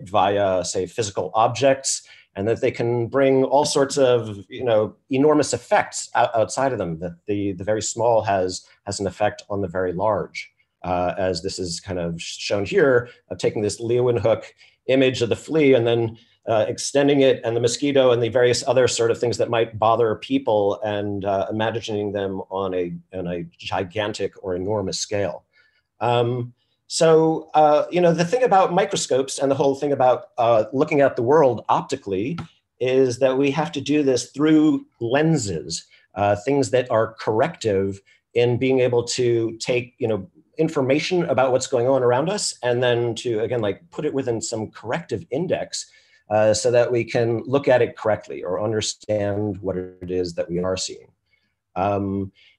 via, say, physical objects, and that they can bring all sorts of, enormous effects outside of them, that the very small has an effect on the very large. As this is kind of shown here, of taking this Leeuwenhoek image of the flea and then extending it and the mosquito and the various other sort of things that might bother people, and imagining them on a gigantic or enormous scale. The thing about microscopes and the whole thing about looking at the world optically is that we have to do this through lenses, things that are corrective in being able to take, information about what's going on around us, and then to, again, like put it within some corrective index so that we can look at it correctly or understand what it is that we are seeing.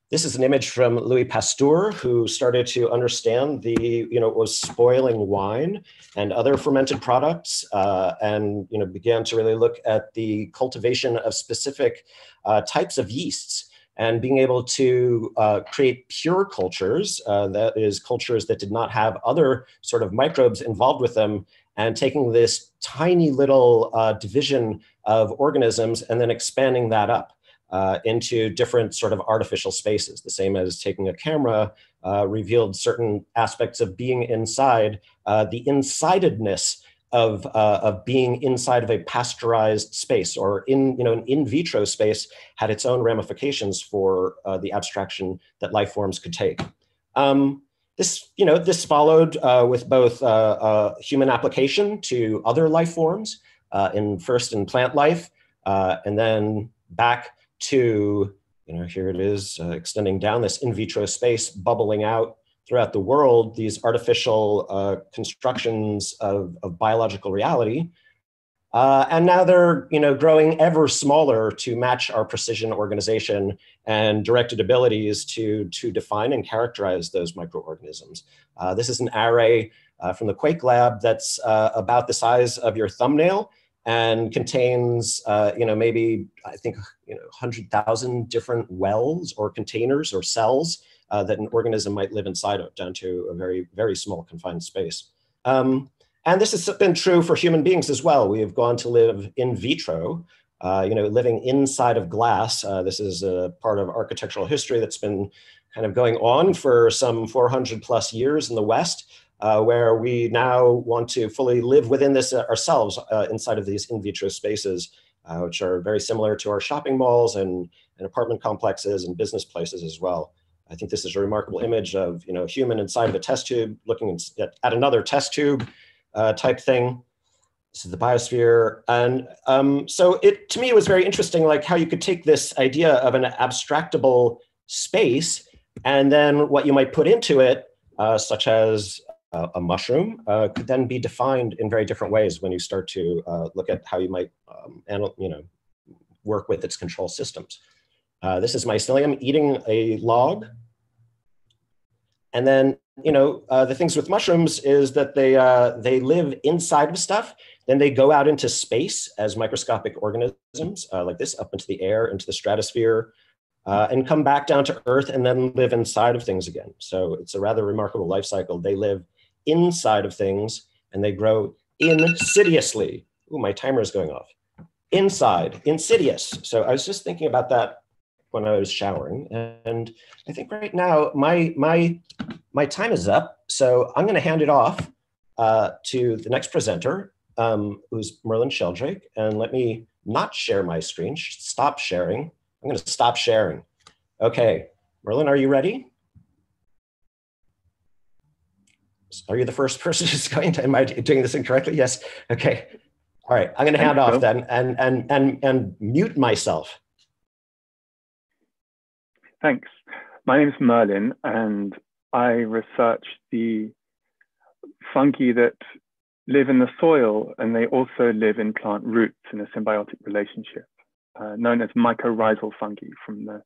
This is an image from Louis Pasteur, who started to understand what was spoiling wine and other fermented products, and began to really look at the cultivation of specific types of yeasts, and being able to create pure cultures, that is, cultures that did not have other sort of microbes involved with them, and taking this tiny little division of organisms and then expanding that up into different sort of artificial spaces. The same as taking a camera revealed certain aspects of being inside, the insidedness of being inside of a pasteurized space, or an in vitro space, had its own ramifications for the abstraction that life forms could take. This followed with both human application to other life forms, first in plant life, and then back to, here it is, extending down this in vitro space, bubbling out throughout the world, these artificial constructions of biological reality. And now they're growing ever smaller to match our precision organization and directed abilities to define and characterize those microorganisms. This is an array from the Quake Lab that's about the size of your thumbnail, and contains, maybe, I think, 100,000 different wells or containers or cells that an organism might live inside of, down to a very, very small confined space. And this has been true for human beings as well. We have gone to live in vitro, living inside of glass. This is a part of architectural history that's been kind of going on for some 400 plus years in the West, where we now want to fully live within this ourselves, inside of these in vitro spaces, which are very similar to our shopping malls and apartment complexes and business places as well. I think this is a remarkable image of a human inside of a test tube looking at another test tube type thing. This is the biosphere. And so to me, it was very interesting, like how you could take this idea of an abstractable space, and then what you might put into it, such as a mushroom, could then be defined in very different ways when you start to look at how you might work with its control systems. This is mycelium eating a log. And then, the things with mushrooms is that they live inside of stuff, then they go out into space as microscopic organisms, like this, up into the air, into the stratosphere, and come back down to Earth, and then live inside of things again. So it's a rather remarkable life cycle. They live inside of things, and they grow insidiously. Ooh, my timer is going off. Inside, insidious. So I was just thinking about that when I was showering, and I think right now my time is up. So I'm going to hand it off to the next presenter, who's Merlin Sheldrake, and let me not share my screen. Stop sharing. I'm going to stop sharing. Okay, Merlin, are you ready? Are you the first person who's going to? Am I doing this incorrectly? Yes. Okay. All right. I'm going to hand off then and mute myself. Thanks. My name is Merlin, and I research the fungi that live in the soil, and they also live in plant roots in a symbiotic relationship, known as mychorrizal fungi, from the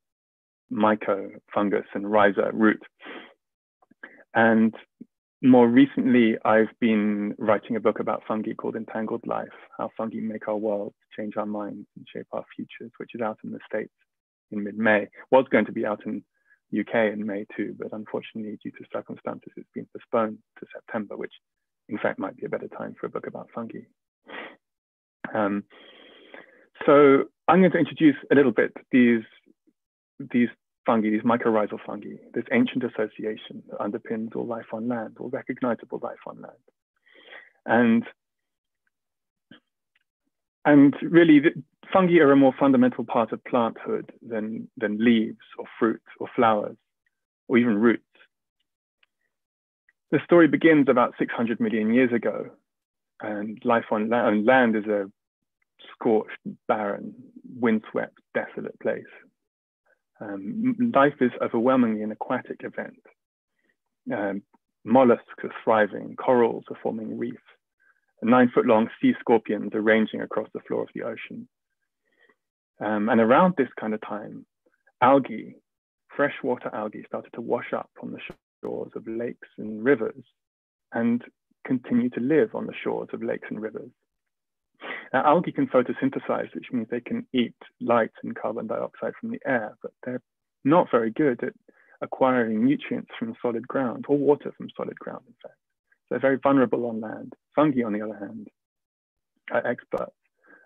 myco, fungus, and rhiza, root. And more recently, I've been writing a book about fungi called Entangled Life, how fungi make our world, change our minds, and shape our futures, which is out in the States in mid-May. Was going to be out in UK in May too, but unfortunately, due to circumstances, it's been postponed to September, which in fact, might be a better time for a book about fungi. So I'm going to introduce a little bit these fungi, these mycorrhizal fungi, this ancient association that underpins all life on land, all recognizable life on land. And really, fungi are a more fundamental part of planthood than leaves or fruit or flowers or even roots. The story begins about 600 million years ago, and life on land is a scorched, barren, windswept, desolate place. Life is overwhelmingly an aquatic event. Mollusks are thriving, corals are forming reefs, 9-foot-long sea scorpions are ranging across the floor of the ocean. And around this kind of time, algae, freshwater algae, started to wash up on the shores of lakes and rivers and continue to live on the shores of lakes and rivers. Now, algae can photosynthesize, which means they can eat light and carbon dioxide from the air, but they're not very good at acquiring nutrients from solid ground or water from solid ground, in fact. They're very vulnerable on land. Fungi, on the other hand, are experts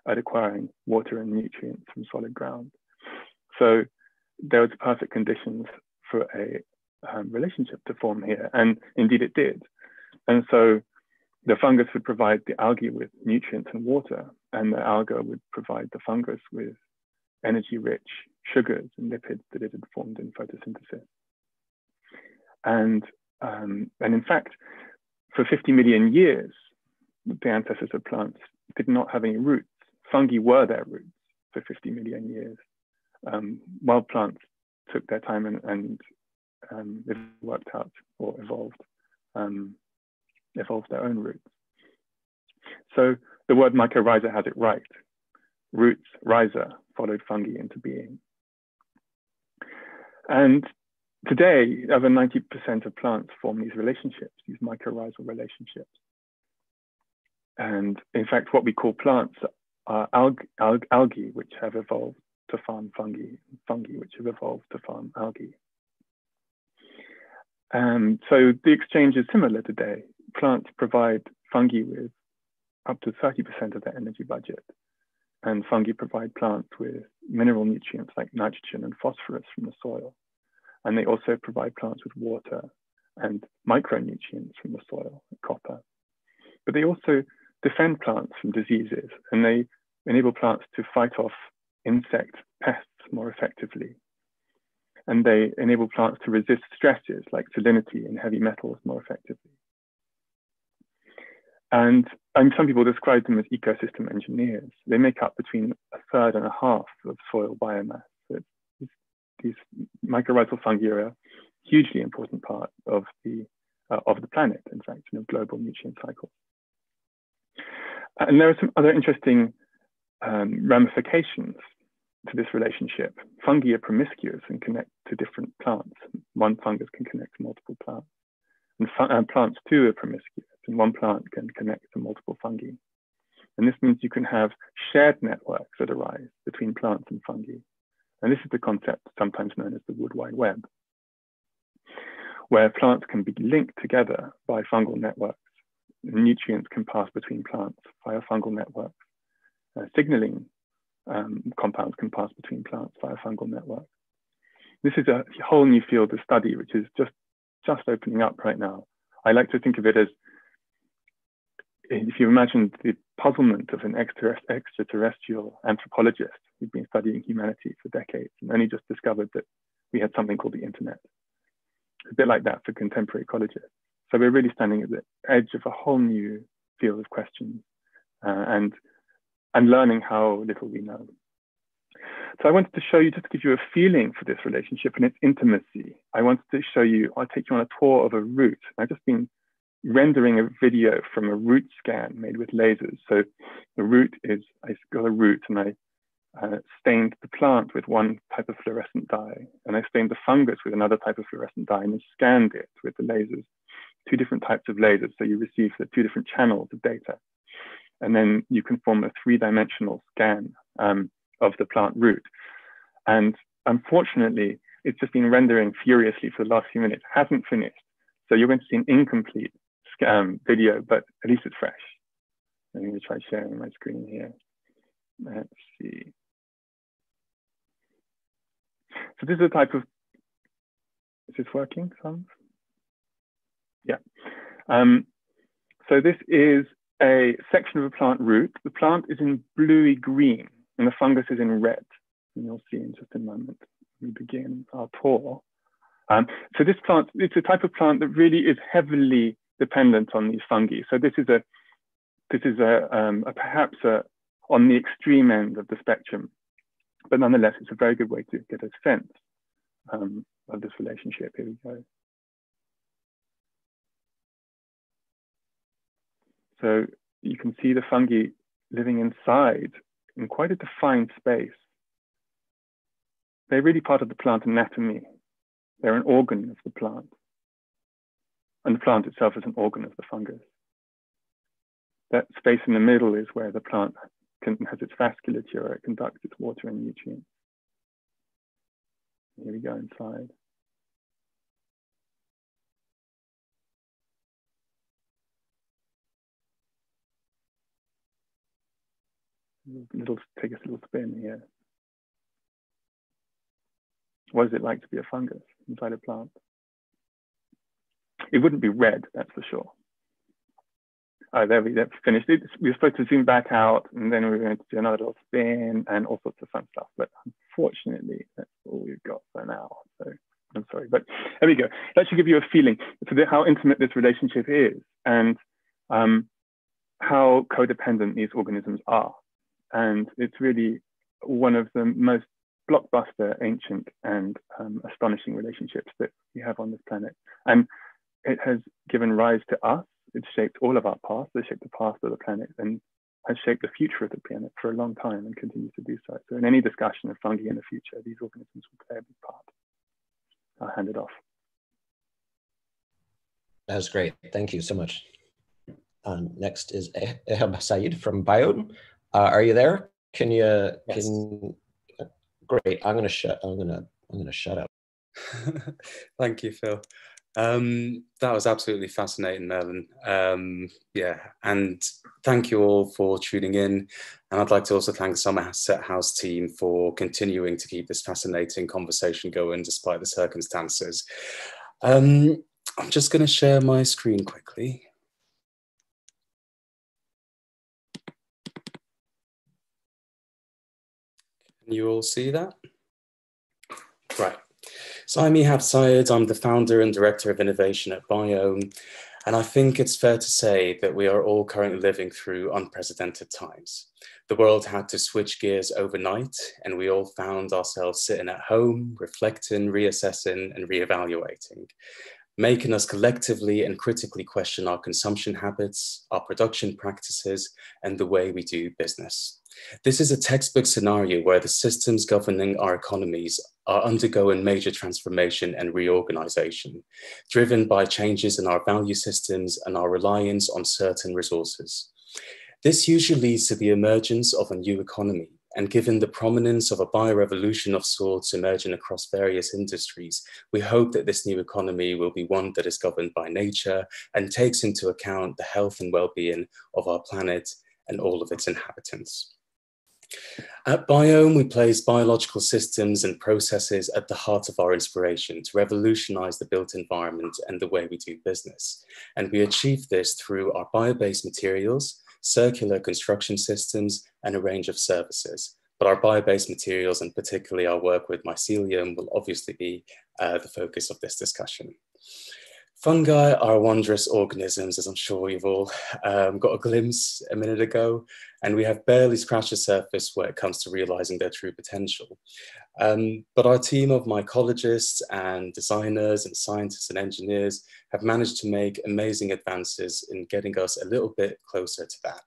at acquiring water and nutrients from solid ground. So there was perfect conditions for a relationship to form here, and indeed it did. And so the fungus would provide the algae with nutrients and water, and the alga would provide the fungus with energy-rich sugars and lipids that it had formed in photosynthesis. And in fact, for 50 million years, the ancestors of plants did not have any roots. Fungi were their roots for 50 million years, while plants took their time and worked out or evolved their own roots. So the word mycorrhiza has it right. Roots, rhiza, followed fungi into being. And today, over 90% of plants form these relationships, these mycorrhizal relationships. And in fact, what we call plants are algae, which have evolved to farm fungi, fungi which have evolved to farm algae. So the exchange is similar today. Plants provide fungi with up to 30% of their energy budget, and fungi provide plants with mineral nutrients like nitrogen and phosphorus from the soil. And they also provide plants with water and micronutrients from the soil, like copper. But they also defend plants from diseases, and they enable plants to fight off insect pests more effectively. And they enable plants to resist stresses like salinity and heavy metals more effectively. And some people describe them as ecosystem engineers. They make up between 1/3 and 1/2 of soil biomass. So these mycorrhizal fungi are a hugely important part of the planet, in fact, in a global nutrient cycle. And there are some other interesting ramifications to this relationship. Fungi are promiscuous and connect to different plants. One fungus can connect to multiple plants. And plants too are promiscuous, and one plant can connect to multiple fungi. And this means you can have shared networks that arise between plants and fungi. And this is the concept sometimes known as the Wood Wide Web, where plants can be linked together by fungal networks. Nutrients can pass between plants via fungal networks. Signaling compounds can pass between plants via fungal networks. This is a whole new field of study, which is just opening up right now. I like to think of it as, if you imagine the puzzlement of an extraterrestrial anthropologist who'd been studying humanity for decades and only just discovered that we had something called the internet. A bit like that for contemporary ecologists. So we're really standing at the edge of a whole new field of questions and learning how little we know. So I wanted to show you, just to give you a feeling for this relationship and its intimacy. I wanted to show you, I'll take you on a tour of a root. I've just been rendering a video from a root scan made with lasers. So the root is, I got a root and I stained the plant with one type of fluorescent dye, and I stained the fungus with another type of fluorescent dye, and then scanned it with the lasers, 2 different types of lasers. So you receive the 2 different channels of data. And then you can form a 3-dimensional scan of the plant root. And unfortunately, it's just been rendering furiously for the last few minutes, hasn't finished. So you're going to see an incomplete video, but at least it's fresh. I'm going to try sharing my screen here. Let's see. So this is a type of, is this working? Yeah. So this is a section of a plant root. The plant is in bluey green and the fungus is in red. And you'll see in just a moment. We begin our tour. So this plant, it's a type of plant that really is heavily dependent on these fungi. So this is perhaps on the extreme end of the spectrum, but nonetheless, it's a very good way to get a sense of this relationship. Here we go. So you can see the fungi living inside in quite a defined space. They're really part of the plant anatomy. They're an organ of the plant. And the plant itself is an organ of the fungus. That space in the middle is where the plant has its vasculature, it conducts its water and nutrients. Here we go inside. Take a little spin here. What is it like to be a fungus inside a plant? It wouldn't be red, that's for sure. Oh, there that's finished. We were supposed to zoom back out and then we were going to do another little spin and all sorts of fun stuff. But unfortunately, that's all we've got for now. So I'm sorry, but there we go. That should give you a feeling for how intimate this relationship is and how codependent these organisms are. And it's really one of the most blockbuster, ancient, and astonishing relationships that we have on this planet. And it has given rise to us. It's shaped all of our past. It's shaped the past of the planet and has shaped the future of the planet for a long time and continues to do so. So in any discussion of fungi in the future, these organisms will play a big part. I'll hand it off. That was great. Thank you so much. Next is Ehab Saeed from Biome. Are you there? Can you? Yes. Great. I'm gonna shut up. Thank you, Phil. That was absolutely fascinating, Merlin. Yeah, and thank you all for tuning in. And I'd like to also thank the Somerset House team for continuing to keep this fascinating conversation going despite the circumstances. I'm just going to share my screen quickly. Can you all see that? Right. So I'm Ehab Saeed. I'm the founder and director of innovation at Biome. And I think it's fair to say that we are all currently living through unprecedented times. The world had to switch gears overnight, and we all found ourselves sitting at home, reflecting, reassessing, and reevaluating, making us collectively and critically question our consumption habits, our production practices, and the way we do business. This is a textbook scenario where the systems governing our economies are undergoing major transformation and reorganization, driven by changes in our value systems and our reliance on certain resources. This usually leads to the emergence of a new economy, and given the prominence of a biorevolution of sorts emerging across various industries, we hope that this new economy will be one that is governed by nature and takes into account the health and well-being of our planet and all of its inhabitants. At Biome, we place biological systems and processes at the heart of our inspiration to revolutionize the built environment and the way we do business. And we achieve this through our bio-based materials, circular construction systems, and a range of services. But our bio-based materials, and particularly our work with mycelium, will obviously be the focus of this discussion. Fungi are wondrous organisms, as I'm sure you've all got a glimpse a minute ago, and we have barely scratched the surface when it comes to realizing their true potential. But our team of mycologists and designers and scientists and engineers have managed to make amazing advances in getting us a little bit closer to that.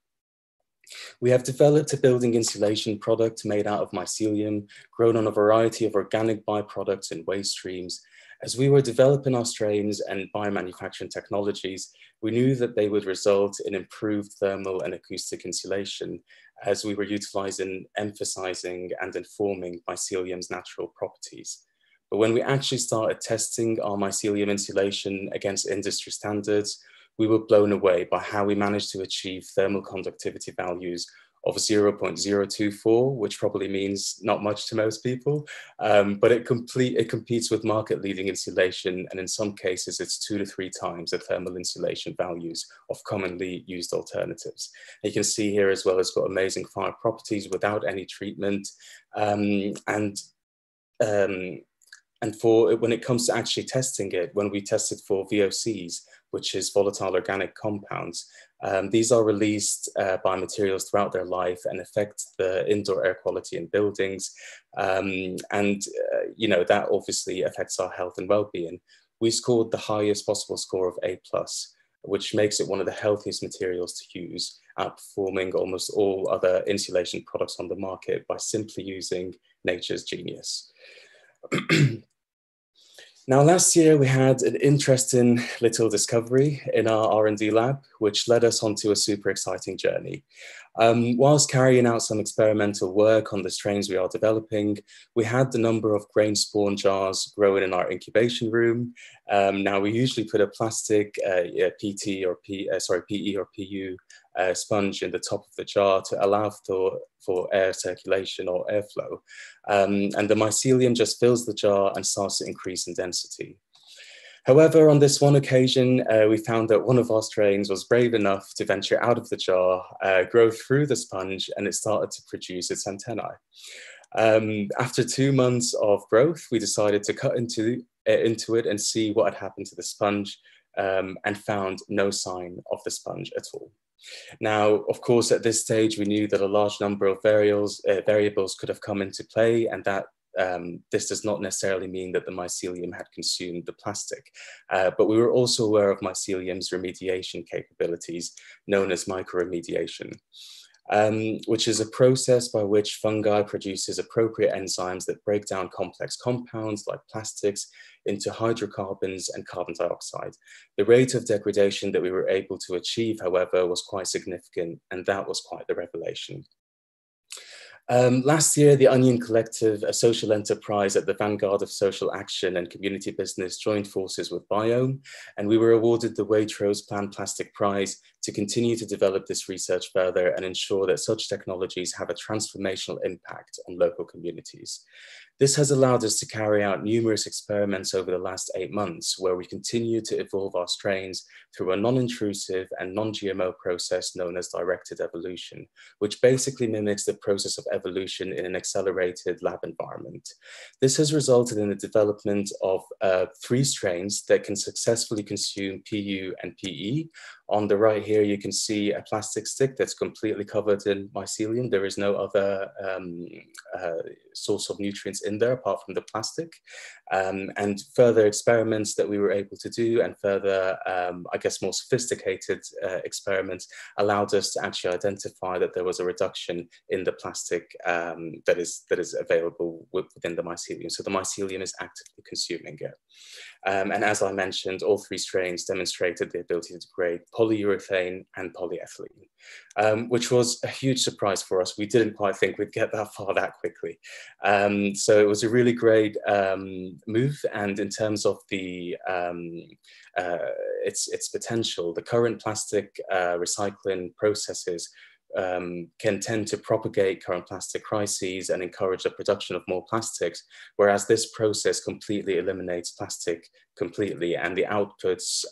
We have developed a building insulation product made out of mycelium, grown on a variety of organic byproducts and waste streams. As we were developing our strains and biomanufacturing technologies, we knew that they would result in improved thermal and acoustic insulation as we were utilizing, emphasizing, and informing mycelium's natural properties. But when we actually started testing our mycelium insulation against industry standards, we were blown away by how we managed to achieve thermal conductivity values of 0.024, which probably means not much to most people, but it competes with market-leading insulation, and in some cases it's 2 to 3 times the thermal insulation values of commonly used alternatives. You can see here as well, it's got amazing fire properties without any treatment, and for when it comes to actually testing it, when we tested for VOCs, which is volatile organic compounds, these are released by materials throughout their life and affect the indoor air quality in buildings. You know, that obviously affects our health and well-being. We scored the highest possible score of A+, which makes it one of the healthiest materials to use, outperforming almost all other insulation products on the market by simply using nature's genius. Now, last year we had an interesting little discovery in our R&D lab, which led us onto a super exciting journey. Whilst carrying out some experimental work on the strains we are developing, we had the number of grain spawn jars growing in our incubation room. Now, we usually put a plastic PE or PU sponge in the top of the jar to allow for air circulation or airflow. And the mycelium just fills the jar and starts to increase in density. However, on this one occasion, we found that one of our strains was brave enough to venture out of the jar, grow through the sponge, and it started to produce its antennae. After 2 months of growth, we decided to cut into it and see what had happened to the sponge, and found no sign of the sponge at all. Now, of course, at this stage, we knew that a large number of variables could have come into play, and that this does not necessarily mean that the mycelium had consumed the plastic, but we were also aware of mycelium's remediation capabilities, known as mychorrizal, which is a process by which fungi produces appropriate enzymes that break down complex compounds like plastics into hydrocarbons and carbon dioxide. The rate of degradation that we were able to achieve, however, was quite significant, and that was quite the revelation. Last year, the Onion Collective, a social enterprise at the vanguard of social action and community business, joined forces with Biome, and we were awarded the Waitrose Plant Plastic Prize to continue to develop this research further and ensure that such technologies have a transformational impact on local communities. This has allowed us to carry out numerous experiments over the last 8 months, where we continue to evolve our strains through a non-intrusive and non-GMO process known as directed evolution, which basically mimics the process of evolution in an accelerated lab environment. This has resulted in the development of 3 strains that can successfully consume PU and PE. On the right here, you can see a plastic stick that's completely covered in mycelium. There is no other source of nutrients in there apart from the plastic. And further experiments that we were able to do, and further, I guess, more sophisticated experiments allowed us to actually identify that there was a reduction in the plastic that is available within the mycelium. So the mycelium is actively consuming it. And as I mentioned, all 3 strains demonstrated the ability to degrade polyurethane and polyethylene, which was a huge surprise for us. We didn't quite think we'd get that far that quickly. So it was a really great move. And in terms of the its potential, the current plastic recycling processes can tend to propagate current plastic crises and encourage the production of more plastics, whereas this process completely eliminates plastic completely, and the outputs,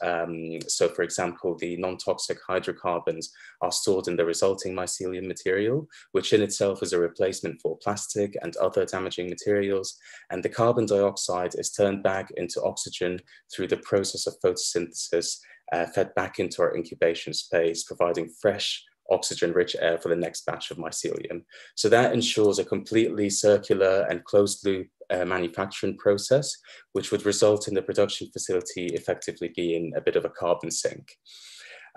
so for example, the non-toxic hydrocarbons are stored in the resulting mycelium material, which in itself is a replacement for plastic and other damaging materials, and the carbon dioxide is turned back into oxygen through the process of photosynthesis, fed back into our incubation space, providing fresh, oxygen-rich air for the next batch of mycelium. So that ensures a completely circular and closed-loop manufacturing process, which would result in the production facility effectively being a bit of a carbon sink.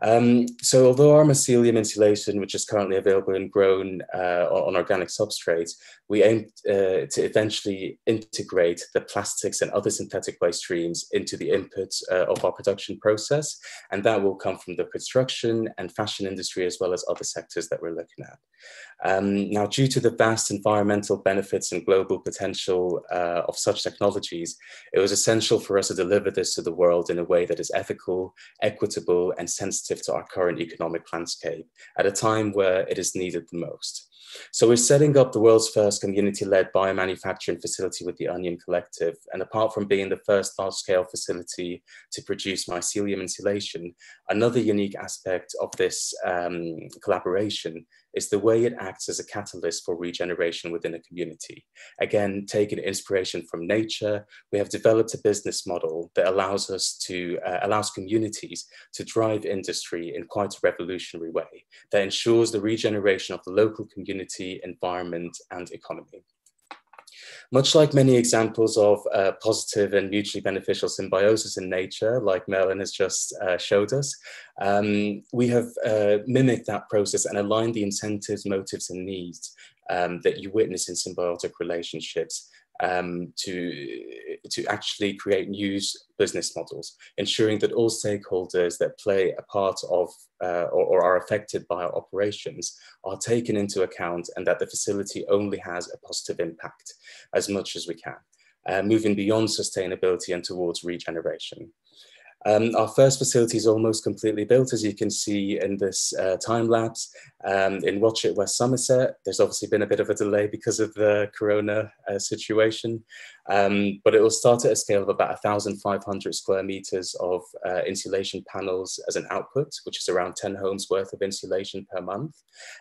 So although our mycelium insulation, which is currently available and grown on organic substrates, we aim to eventually integrate the plastics and other synthetic waste streams into the inputs of our production process. And that will come from the construction and fashion industry, as well as other sectors that we're looking at. Now, due to the vast environmental benefits and global potential of such technologies, it was essential for us to deliver this to the world in a way that is ethical, equitable, and sensitive to our current economic landscape at a time where it is needed the most. So we're setting up the world's first community-led biomanufacturing facility with the Onion Collective. And apart from being the first large-scale facility to produce mycelium insulation, another unique aspect of this collaboration is the way it acts as a catalyst for regeneration within a community. Again, taking inspiration from nature, we have developed a business model that allows communities to drive industry in quite a revolutionary way that ensures the regeneration of the local community, environment, and economy. Much like many examples of positive and mutually beneficial symbiosis in nature, like Merlin has just showed us, we have mimicked that process and aligned the incentives, motives, and needs that you witness in symbiotic relationships to actually create new business models, ensuring that all stakeholders that play a part of or are affected by our operations are taken into account, and that the facility only has a positive impact as much as we can, moving beyond sustainability and towards regeneration. Our first facility is almost completely built, as you can see in this time lapse, in Watchet, West Somerset. There's obviously been a bit of a delay because of the corona situation, but it will start at a scale of about 1,500 square meters of insulation panels as an output, which is around 10 homes worth of insulation per month.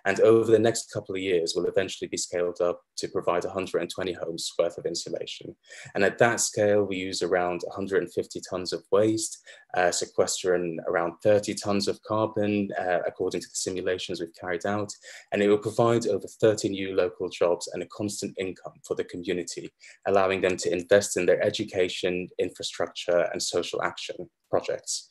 And over the next couple of years, will eventually be scaled up to provide 120 homes worth of insulation. And at that scale, we use around 150 tons of waste, sequestering around 30 tons of carbon, according to the simulations we've carried out, and it will provide over 30 new local jobs and a constant income for the community, allowing them to invest in their education, infrastructure, and social action projects.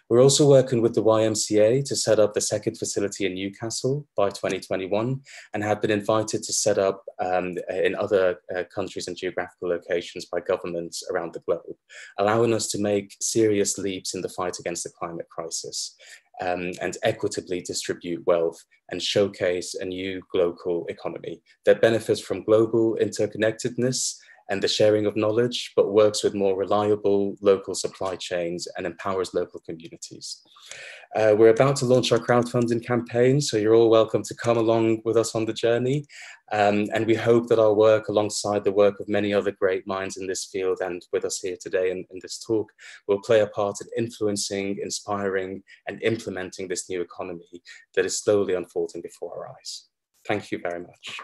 We're also working with the YMCA to set up the second facility in Newcastle by 2021, and have been invited to set up in other countries and geographical locations by governments around the globe, allowing us to make serious leaps in the fight against the climate crisis, and equitably distribute wealth and showcase a new global economy that benefits from global interconnectedness and the sharing of knowledge, but works with more reliable local supply chains and empowers local communities. We're about to launch our crowdfunding campaign, so you're all welcome to come along with us on the journey. And we hope that our work, alongside the work of many other great minds in this field and with us here today in this talk, will play a part in influencing, inspiring, and implementing this new economy that is slowly unfolding before our eyes. Thank you very much.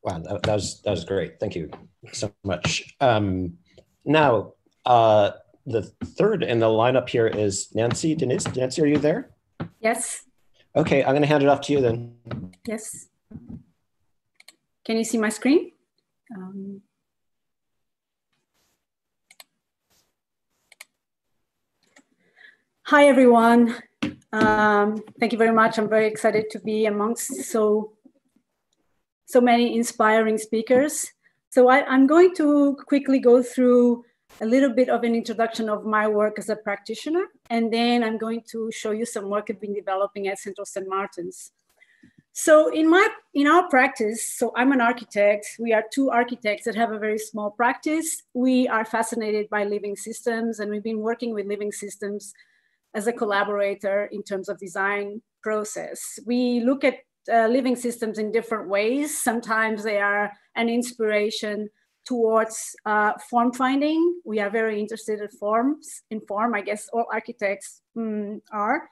Wow, that was great. Thank you so much. Now, the third in the lineup here is Nancy Denise. Nancy, are you there? Yes. Okay, I'm going to hand it off to you then. Yes. Can you see my screen? Hi, everyone. Thank you very much. I'm very excited to be amongst so many inspiring speakers. So I'm going to quickly go through a little bit of an introduction of my work as a practitioner, and then I'm going to show you some work I've been developing at Central St. Martin's. So in our practice, so I'm an architect. We are two architects that have a very small practice. We are fascinated by living systems, and we've been working with living systems as a collaborator in terms of design process. We look at living systems in different ways. Sometimes they are an inspiration towards form finding. We are very interested in form, I guess all architects are.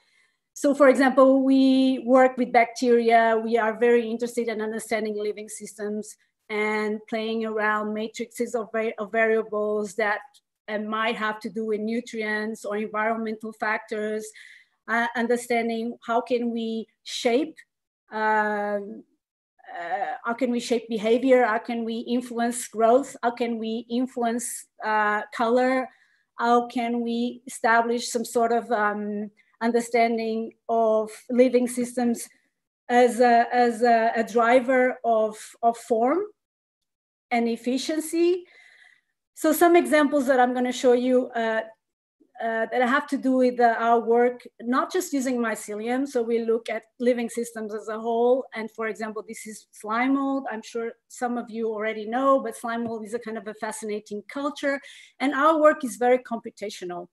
So for example, we work with bacteria. We are very interested in understanding living systems and playing around matrices of variables that might have to do with nutrients or environmental factors, understanding how can we shape behavior? How can we influence growth? How can we influence color? how can we establish some sort of understanding of living systems as a driver of form and efficiency. So some examples that I'm going to show you that have to do with our work, not just using mycelium. So we look at living systems as a whole. And for example, this is slime mold. I'm sure some of you already know, but slime mold is a kind of a fascinating culture. And our work is very computational.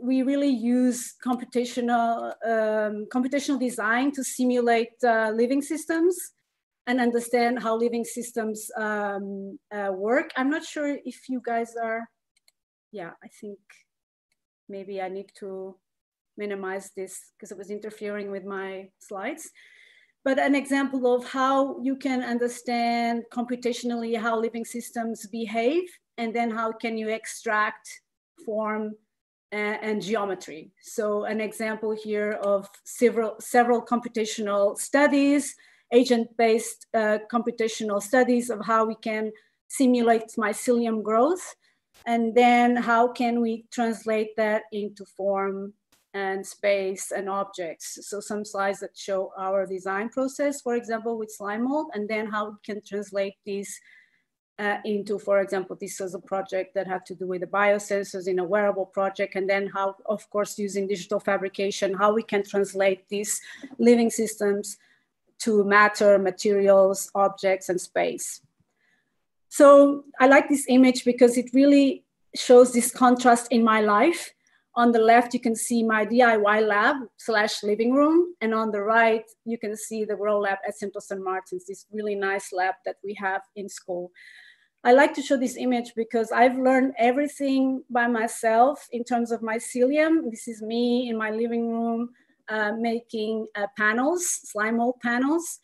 We really use computational design to simulate living systems and understand how living systems work. I'm not sure if you guys are, yeah, I think maybe I need to minimize this because it was interfering with my slides. But an example of how you can understand computationally how living systems behave, and then how can you extract form and geometry. So an example here of several computational studies, agent-based computational studies of how we can simulate mycelium growth, and then how can we translate that into form and space and objects. So some slides that show our design process, for example, with slime mold, and then how we can translate these into, for example, this was a project that had to do with the biosensors in a wearable project, and then how, of course, using digital fabrication, how we can translate these living systems to matter, materials, objects, and space. So I like this image because it really shows this contrast in my life. On the left, you can see my DIY lab / living room. And on the right, you can see the Grow Lab at Central St. Martin's, this really nice lab that we have in school. I like to show this image because I've learned everything by myself in terms of mycelium. This is me in my living room making panels, slime mold panels.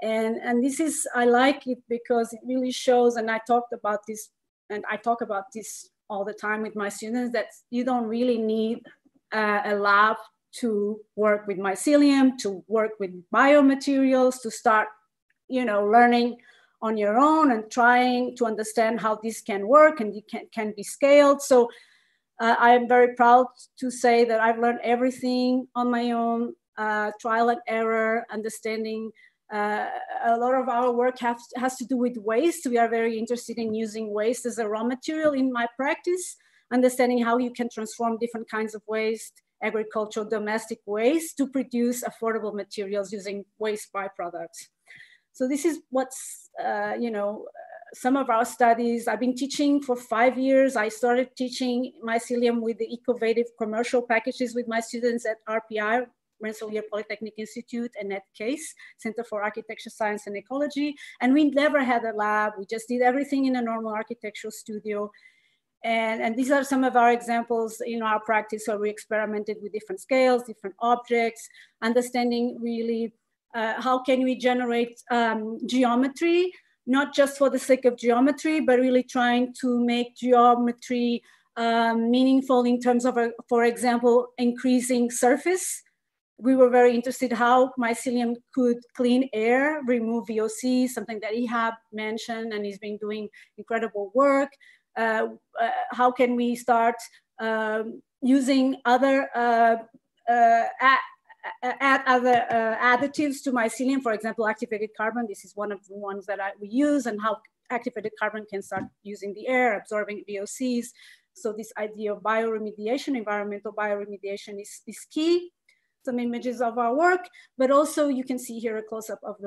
And this is, I like it because it really shows, and I talked about this, and I talk about this all the time with my students, that you don't really need a lab to work with mycelium, to work with biomaterials, to start, learning on your own and trying to understand how this can work and it can be scaled. So I'm very proud to say that I've learned everything on my own, trial and error, understanding. A lot of our work has to do with waste. We are very interested in using waste as a raw material in my practice, understanding how you can transform different kinds of waste, agricultural, domestic waste, to produce affordable materials using waste byproducts. So this is what's, some of our studies. I've been teaching for 5 years. I started teaching mycelium with the innovative commercial packages with my students at RPI, Rensselaer Polytechnic Institute, and at CASE, Center for Architecture, Science and Ecology. And we never had a lab. We just did everything in a normal architectural studio. And these are some of our examples in our practice where we experimented with different scales, different objects, understanding really how can we generate geometry, not just for the sake of geometry, but really trying to make geometry meaningful in terms of, for example, increasing surface. We were very interested how mycelium could clean air, remove VOC, something that Ihab mentioned, and he's been doing incredible work. How can we start using other add other additives to mycelium, for example, activated carbon. This is one of the ones that we use, and how activated carbon can start using the air, absorbing VOCs. So this idea of bioremediation, environmental bioremediation is key. Some images of our work, but also you can see here a close-up of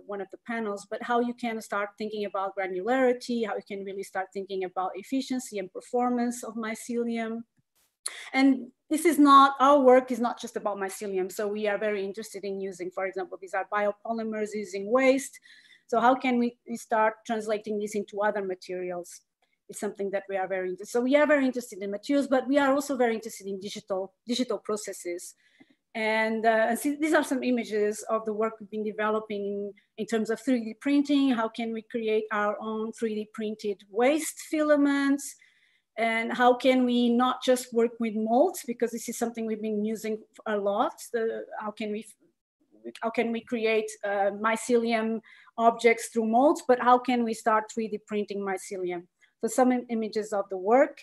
one of the panels, but how you can start thinking about granularity, how you can really start thinking about efficiency and performance of mycelium. And this is not, our work is not just about mycelium. So we are very interested in using, for example, these are biopolymers using waste. So how can we start translating this into other materials? It's something that we are very interested. So we are very interested in materials, but we are also very interested in digital processes. And see, these are some images of the work we've been developing in terms of 3D printing. How can we create our own 3D printed waste filaments? And how can we not just work with molds, because this is something we've been using a lot. How can we create mycelium objects through molds, but how can we start 3D printing mycelium? So some images of the work.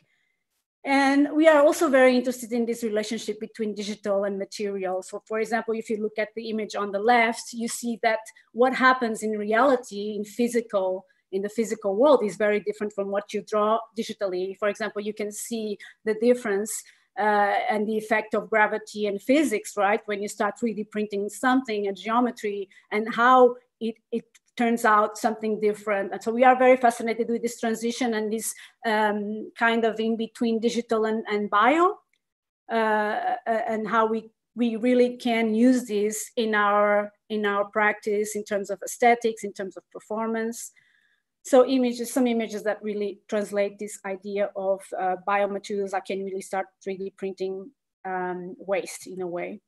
And we are also very interested in this relationship between digital and material. So for example, if you look at the image on the left, you see that what happens in reality, in the physical world is very different from what you draw digitally. For example, you can see the difference and the effect of gravity and physics, right? When you start 3D printing something, a geometry, and how it turns out something different. And so we are very fascinated with this transition and this kind of in between digital and bio, and how we really can use this in our practice in terms of aesthetics, in terms of performance. So some images that really translate this idea of biomaterials that can really start 3D printing waste in a way.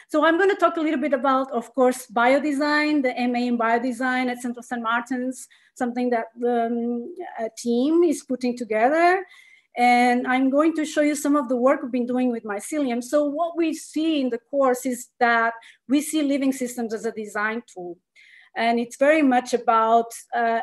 So I'm going to talk a little bit about, of course, biodesign, the MA in biodesign at Central St. Martin's, something that the team is putting together. And I'm going to show you some of the work we've been doing with Mycelium. So what we see in the course is that we see living systems as a design tool. And it's very much about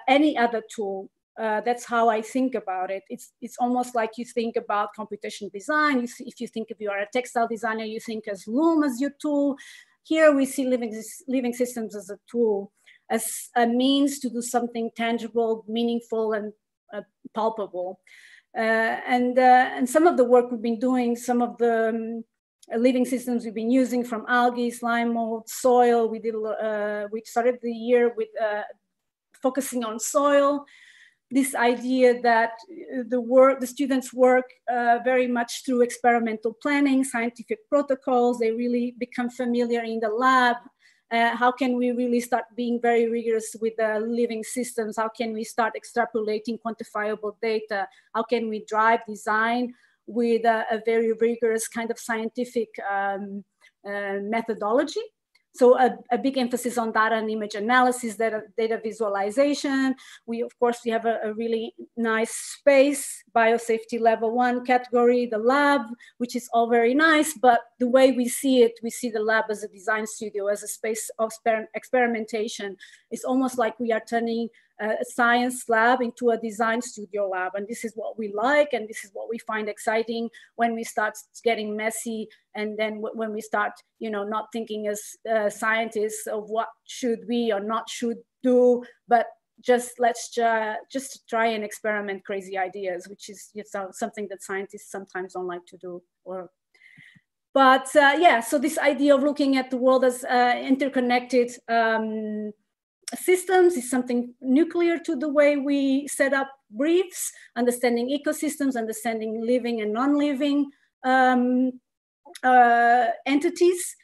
any other tool. That's how I think about it. It's almost like you think about computational design. If you think if you are a textile designer, you think as loom as your tool. Here we see living systems as a tool, as a means to do something tangible, meaningful, and palpable. And some of the work we've been doing, some of the living systems we've been using, from algae, slime mold, soil. We started the year with focusing on soil. This idea that the students work very much through experimental planning, scientific protocols. They really become familiar in the lab. How can we really start being very rigorous with the living systems? How can we start extrapolating quantifiable data? How can we drive design with a very rigorous kind of scientific methodology? So a big emphasis on data and image analysis, data visualization. Of course, we have a really nice space, biosafety level 1 category, the lab, which is all very nice, but the way we see the lab as a design studio, as a space of experimentation. It's almost like we are turning a science lab into a design studio lab. And this is what we like, and this is what we find exciting when we start getting messy. And then when we start, not thinking as scientists of what should we or not should do, but let's just try and experiment crazy ideas, which is something that scientists sometimes don't like to do. But so this idea of looking at the world as interconnected systems is something nuclear to the way we set up briefs, understanding ecosystems, understanding living and non-living entities.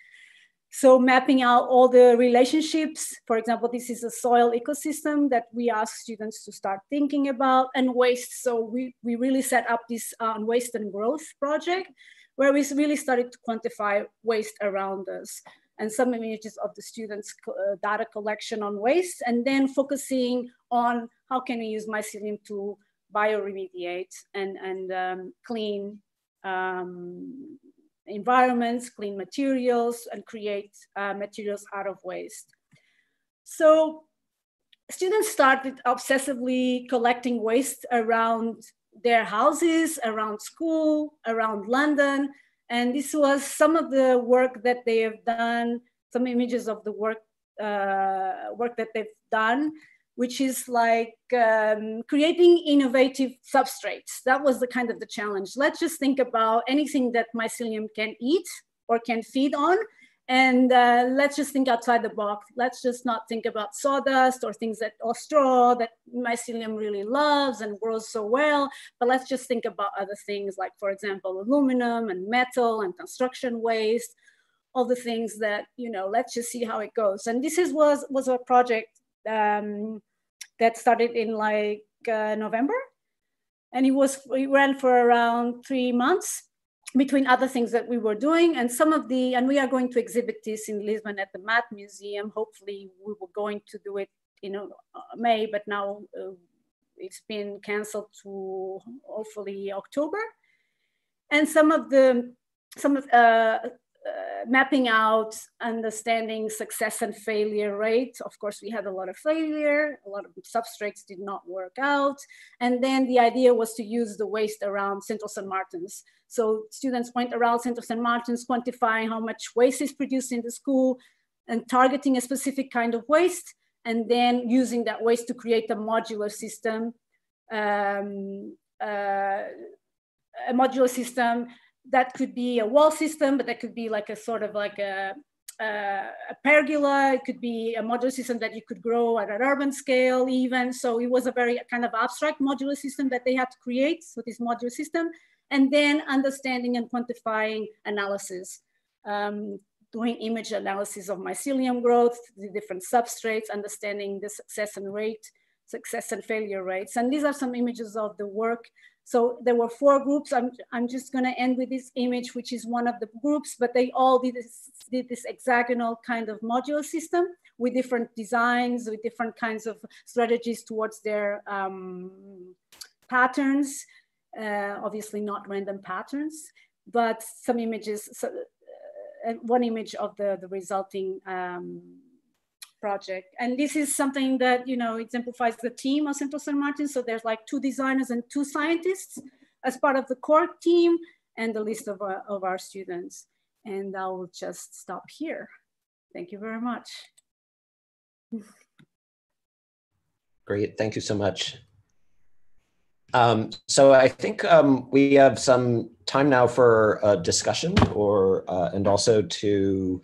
So mapping out all the relationships. For example, this is a soil ecosystem that we ask students to start thinking about, and waste. So we really set up this waste and growth project, where we really started to quantify waste around us, and some images of the students' data collection on waste, and then focusing on how can we use Mycelium to bioremediate and clean environments, clean materials, and create materials out of waste. So students started obsessively collecting waste around their houses, around school, around London. And this was some of the work that they have done, some images of the work that they've done, which is like creating innovative substrates. That was the kind of the challenge. Let's just think about anything that Mycelium can eat or can feed on. And let's just think outside the box. Let's just not think about sawdust or straw that Mycelium really loves and grows so well. But let's just think about other things, like, for example, aluminum and metal and construction waste, all the things that, let's just see how it goes. And this was a project that started in November. And it ran for around 3 months, between other things that we were doing. And and we are going to exhibit this in Lisbon at the Math Museum. Hopefully we were going to do it in May, but now it's been canceled to hopefully October. And some of mapping out, understanding success and failure rate. Of course, we had a lot of failure, a lot of substrates did not work out. And then the idea was to use the waste around Central St. Martin's. So students went around Central St. Martin's, quantifying how much waste is produced in the school and targeting a specific kind of waste, and then using that waste to create a modular system, that could be a wall system, but that could be like a sort of like a pergola. It could be a modular system that you could grow at an urban scale even. So it was a very kind of abstract modular system that they had to create, so this modular system. And then understanding and quantifying analysis, doing image analysis of mycelium growth, the different substrates, understanding the success and failure rates. And these are some images of the work. So there were 4 groups. I'm just going to end with this image, which is one of the groups, but they all did this hexagonal kind of modular system with different designs, with different kinds of strategies towards their patterns. Obviously not random patterns, but some images, one image of the resulting project. And this is something that, you know, exemplifies the team of Central St. Martin. So there's like 2 designers and 2 scientists as part of the core team, and the list of our students. And I will just stop here. Thank you very much. Great, thank you so much. So I think we have some time now for a discussion, or and also to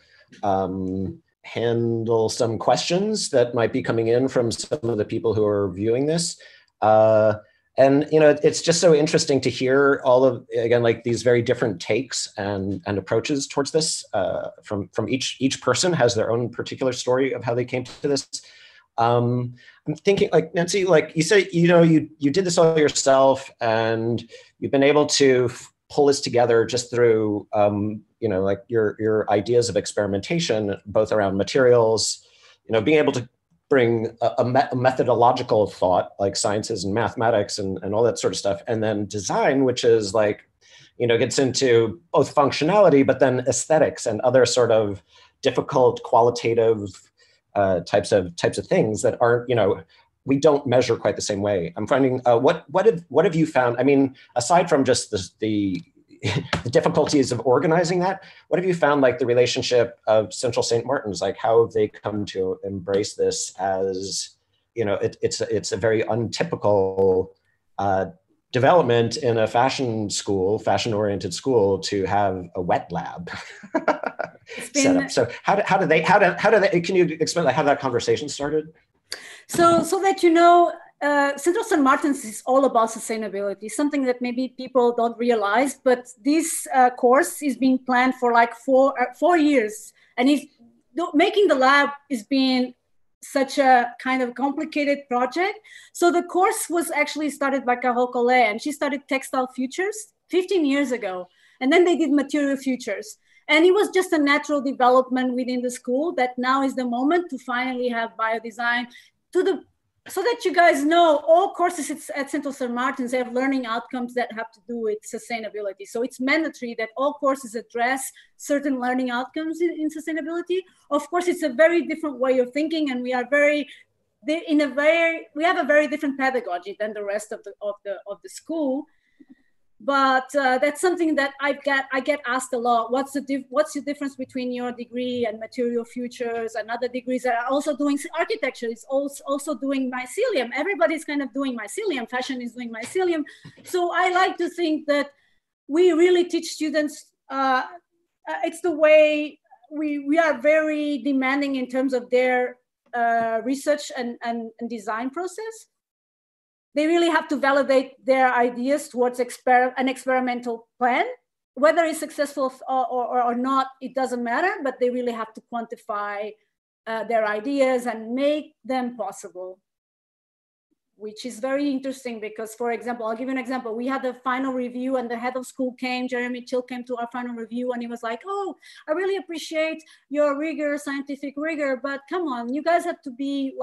handle some questions that might be coming in from some of the people who are viewing this. And you know, it's just so interesting to hear all of, again, like these very different takes and approaches towards this. From each person has their own particular story of how they came to this. I'm thinking, like, Nancy, like you say, you know, you did this all yourself, and you've been able to pull this together just through, you know, like your ideas of experimentation, both around materials, you know, being able to bring a methodological thought, like sciences and mathematics and all that sort of stuff, and then design, which is like, you know, gets into both functionality, but then aesthetics and other sort of difficult qualitative types of things that aren't, you know, we don't measure quite the same way. I'm finding, what have you found? I mean, aside from just the difficulties of organizing that, what have you found, like the relationship of Central St. Martin's, like how have they come to embrace this as, you know, it's a very untypical development in a fashion-oriented school to have a wet lab set up. So how do they, can you explain like how that conversation started? So that, you know, Central St. Martin's is all about sustainability, something that maybe people don't realize, but this course is being planned for like 4 years. And making the lab is being such a kind of complicated project. So the course was actually started by Carole Collet, and she started textile futures 15 years ago. And then they did material futures. And it was just a natural development within the school that now is the moment to finally have biodesign so that you guys know, all courses at Central St. Martin's have learning outcomes that have to do with sustainability. So it's mandatory that all courses address certain learning outcomes in sustainability. Of course, it's a very different way of thinking, and we have a very different pedagogy than the rest of the school. But that's something that I get asked a lot. What's the difference between your degree and material futures and other degrees that are also doing architecture? It's also doing mycelium. Everybody's kind of doing mycelium. Fashion is doing mycelium. So I like to think that we really teach students. It's the way we are very demanding in terms of their research and design process. They really have to validate their ideas towards an experimental plan. Whether it's successful or not, it doesn't matter, but they really have to quantify their ideas and make them possible, which is very interesting because, for example, I'll give you an example. We had a final review and the head of school came, Jeremy Chill came to our final review, and he was like, oh, I really appreciate your rigor, scientific rigor, but come on, you guys have to be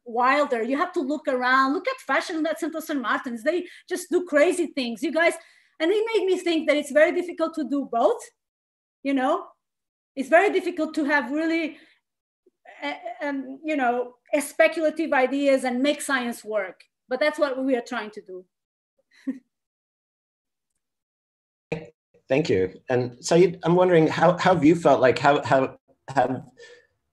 wilder. You have to look around, look at fashion at Central St. Martin's. They just do crazy things. You guys, And it made me think that it's very difficult to do both, you know? It's very difficult to have really, you know, speculative ideas and make science work. But that's what we are trying to do. Thank you. And Saeed, I'm wondering, how have you felt, like how have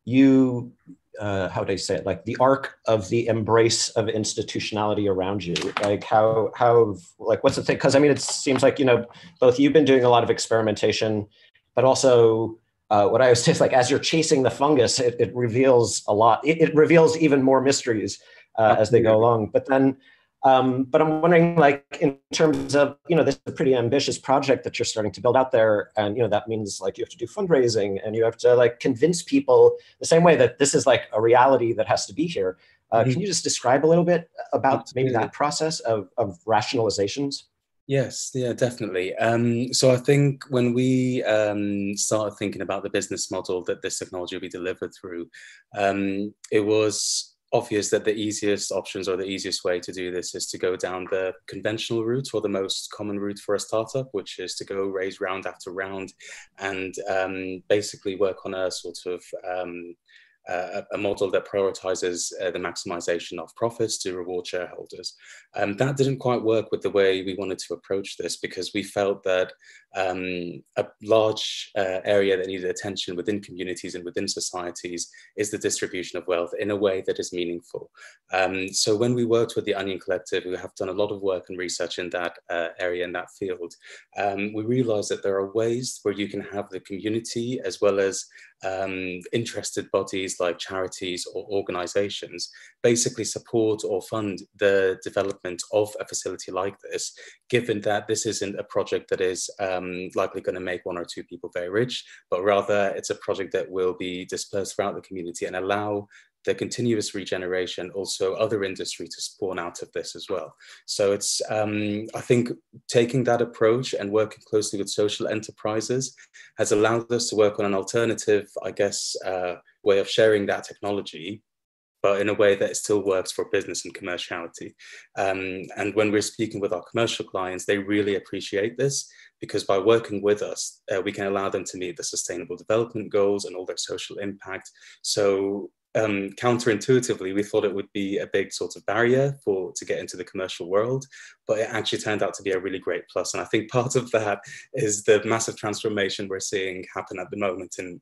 you, how do I say it, like the arc of the embrace of institutionality around you? Like how like, what's the thing? Because I mean, it seems like, you know, both you've been doing a lot of experimentation, but also what I would say is, like, as you're chasing the fungus, it reveals a lot. It reveals even more mysteries as they go along. But then, but I'm wondering, like, in terms of, you know, this is a pretty ambitious project that you're starting to build out there. And, you know, that means, like, you have to do fundraising and you have to, like, convince people the same way that this is like a reality that has to be here. Can you just describe a little bit about maybe that process of rationalizations? Yes, yeah, definitely. So I think when we started thinking about the business model that this technology will be delivered through, it was obvious that the easiest options, or the easiest way to do this, is to go down the conventional route, or the most common route for a startup, which is to go raise round after round and basically work on a sort of a model that prioritizes the maximization of profits to reward shareholders. That didn't quite work with the way we wanted to approach this, because we felt that a large area that needed attention within communities and within societies is the distribution of wealth in a way that is meaningful. So when we worked with the Onion Collective, we have done a lot of work and research in that area, in that field. We realized that there are ways where you can have the community, as well as interested bodies like charities or organizations, basically support or fund the development of a facility like this, given that this isn't a project that is likely going to make one or two people very rich, but rather it's a project that will be dispersed throughout the community and allow the continuous regeneration, also other industry to spawn out of this as well. So it's, I think, taking that approach and working closely with social enterprises has allowed us to work on an alternative, I guess, way of sharing that technology, but in a way that it still works for business and commerciality. And when we're speaking with our commercial clients, they really appreciate this, because by working with us, we can allow them to meet the sustainable development goals and all their social impact. So counterintuitively, we thought it would be a big sort of barrier to get into the commercial world, but it actually turned out to be a really great plus. And I think part of that is the massive transformation we're seeing happen at the moment in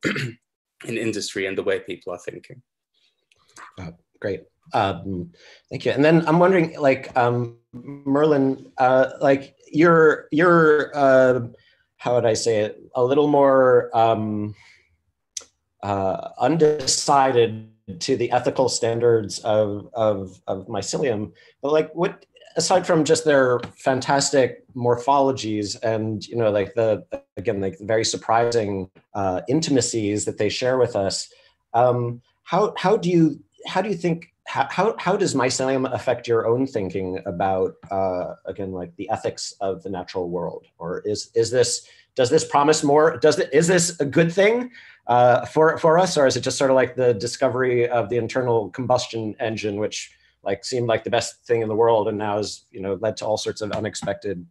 industry and the way people are thinking. Great. Thank you. And then I'm wondering, like, Merlin, like you're how would I say it, a little more undecided to the ethical standards of Mycelium, but like, what, aside from just their fantastic morphologies and, you know, like again, like the very surprising intimacies that they share with us, how do you think, how does Mycelium affect your own thinking about, again, like the ethics of the natural world? Or does this promise more? Is this a good thing for us, or is it just sort of like the discovery of the internal combustion engine, which like seemed like the best thing in the world, and now has, you know, led to all sorts of unexpected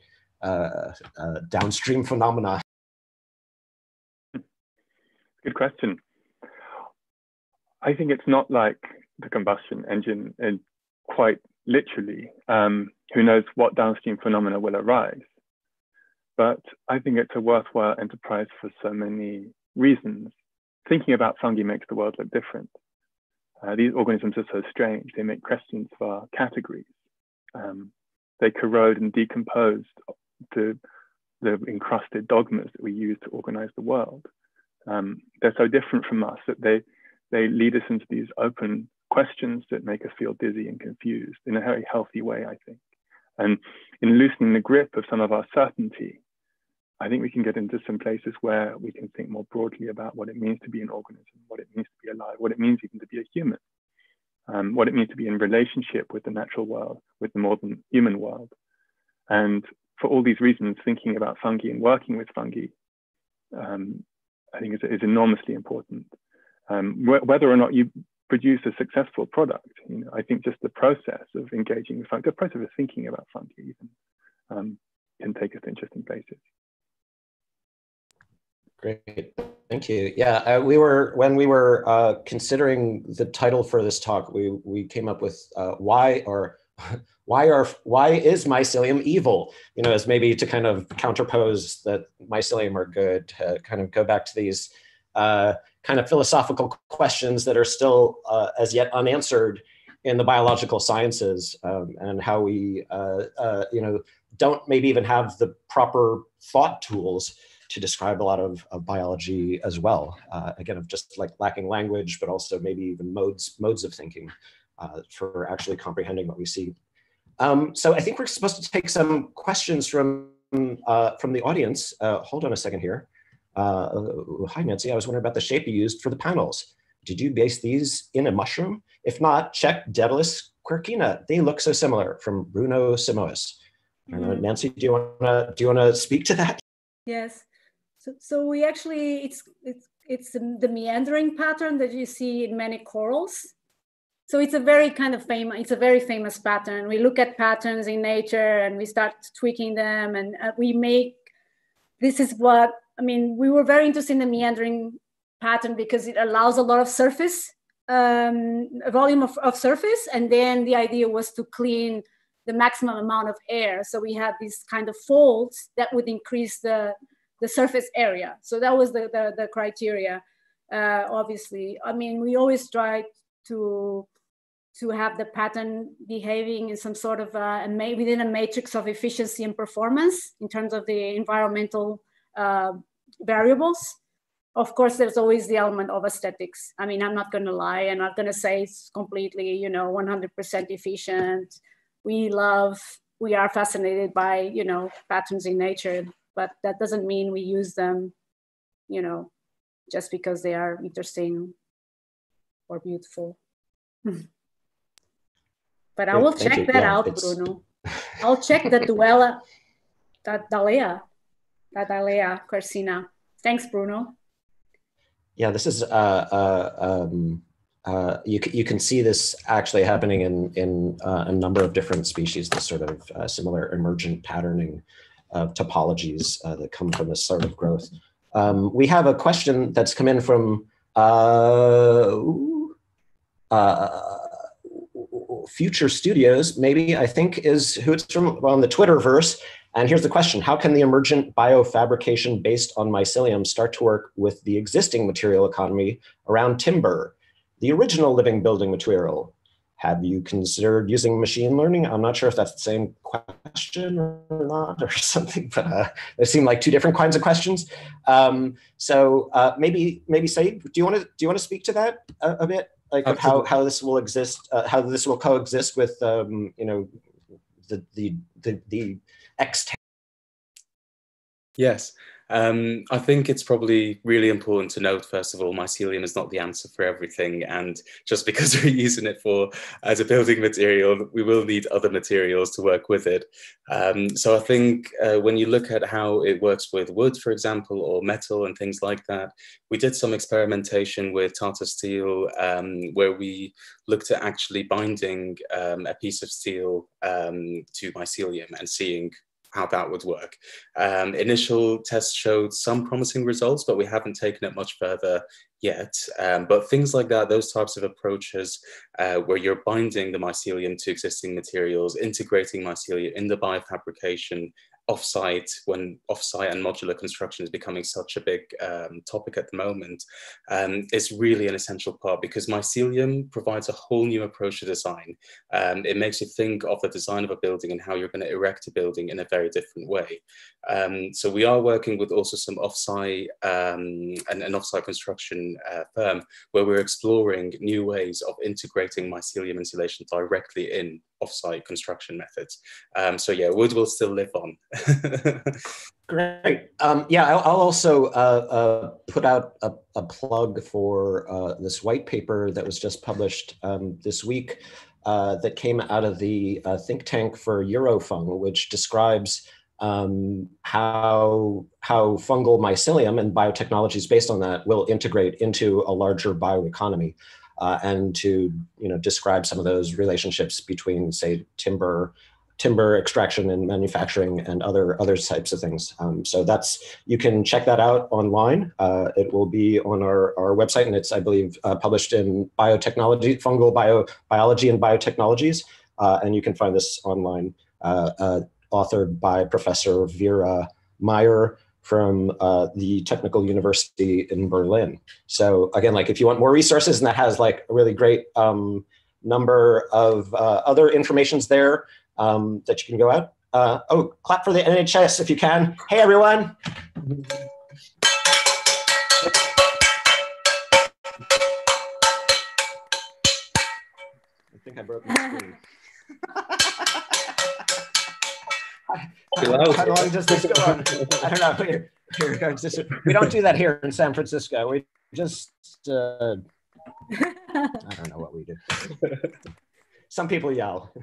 downstream phenomena? Good question. I think it's not like the combustion engine, and quite literally, who knows what downstream phenomena will arise. But I think it's a worthwhile enterprise for so many reasons. Thinking about fungi makes the world look different. These organisms are so strange. They make questions for our categories. They corrode and decompose the encrusted dogmas that we use to organize the world. They're so different from us that they lead us into these open questions that make us feel dizzy and confused in a very healthy way, I think. And in loosening the grip of some of our certainty, I think we can get into some places where we can think more broadly about what it means to be an organism, what it means to be alive, what it means even to be a human, what it means to be in relationship with the natural world, with the more than human world. And for all these reasons, thinking about fungi and working with fungi, I think is enormously important. Whether or not you produce a successful product, you know, I think just the process of engaging with fungi, the process of thinking about fungi even, can take us to interesting places. Great, thank you. Yeah, when we were considering the title for this talk, we came up with why is mycelium evil? You know, as maybe to kind of counterpose that mycelium are good, to kind of go back to these kind of philosophical questions that are still as yet unanswered in the biological sciences, and how we you know, don't maybe even have the proper thought tools to describe a lot of biology as well. Again, of just like lacking language, but also maybe even modes of thinking for actually comprehending what we see. So I think we're supposed to take some questions from the audience. Hold on a second here. Hi, Nancy. I was wondering about the shape you used for the panels. Did you base these in a mushroom? If not, check Daedalus quercina. They look so similar. From Bruno Simoes. I don't know, Nancy, do you wanna speak to that? Yes. So we actually, it's the meandering pattern that you see in many corals. So it's a very kind of famous, it's a very famous pattern. We look at patterns in nature and we start tweaking them, and we make, this is what, I mean, we were very interested in the meandering pattern because it allows a lot of surface, a volume of surface. And then the idea was to clean the maximum amount of air. So we had these kind of folds that would increase the surface area. So that was the criteria, obviously. I mean, we always try to have the pattern behaving in some sort of within a matrix of efficiency and performance in terms of the environmental variables. Of course, there's always the element of aesthetics. I mean, I'm not going to lie. I'm not going to say it's completely, you know, 100% efficient. We are fascinated by, you know, patterns in nature, but that doesn't mean we use them, you know, just because they are interesting or beautiful. But I will check that out, Bruno. I'll check the Dalea quercina. Thanks, Bruno. Yeah, this is you can see this actually happening in a number of different species. This sort of similar emergent patterning of topologies that come from this sort of growth. We have a question that's come in from Future Studios, maybe, I think is who it's from, on the Twitterverse. And here's the question: how can the emergent biofabrication based on mycelium start to work with the existing material economy around timber, the original living building material? Have you considered using machine learning? I'm not sure if that's the same question or not, or something, but they seem like two different kinds of questions. Maybe Said, do you want to speak to that a bit, like of how this will exist, how this will coexist with you know, the extent? Yes. I think it's probably really important to note, first of all, mycelium is not the answer for everything. And just because we're using it as a building material, we will need other materials to work with it. So I think when you look at how it works with wood, for example, or metal and things like that, we did some experimentation with Tata steel, where we looked at actually binding a piece of steel to mycelium and seeing how that would work. Initial tests showed some promising results, but we haven't taken it much further yet. But things like that, those types of approaches where you're binding the mycelium to existing materials, integrating mycelium in the biofabrication offsite, when offsite and modular construction is becoming such a big topic at the moment, is really an essential part, because mycelium provides a whole new approach to design. It makes you think of the design of a building and how you're going to erect a building in a very different way. So we are working with also some offsite an offsite construction firm, where we're exploring new ways of integrating mycelium insulation directly in offsite construction methods. So yeah, wood will still live on. Great. Yeah, I'll also put out a plug for this white paper that was just published this week that came out of the think tank for Eurofung, which describes how fungal mycelium and biotechnologies based on that will integrate into a larger bioeconomy, and to describe some of those relationships between, say, timber timber extraction and manufacturing and other types of things. So you can check that out online. It will be on our website, and it's, I believe, published in biotechnology, fungal biology and biotechnologies. And you can find this online, authored by Professor Vera Meyer from the Technical University in Berlin. So again, like if you want more resources, and that has like a really great number of other informations there that you can go out. Oh, clap for the NHS if you can. Hey, everyone. I think I broke my screen. How long does this go on? I don't know. Here goes this. We don't do that here in San Francisco. We just, I don't know what we do. Some people yell.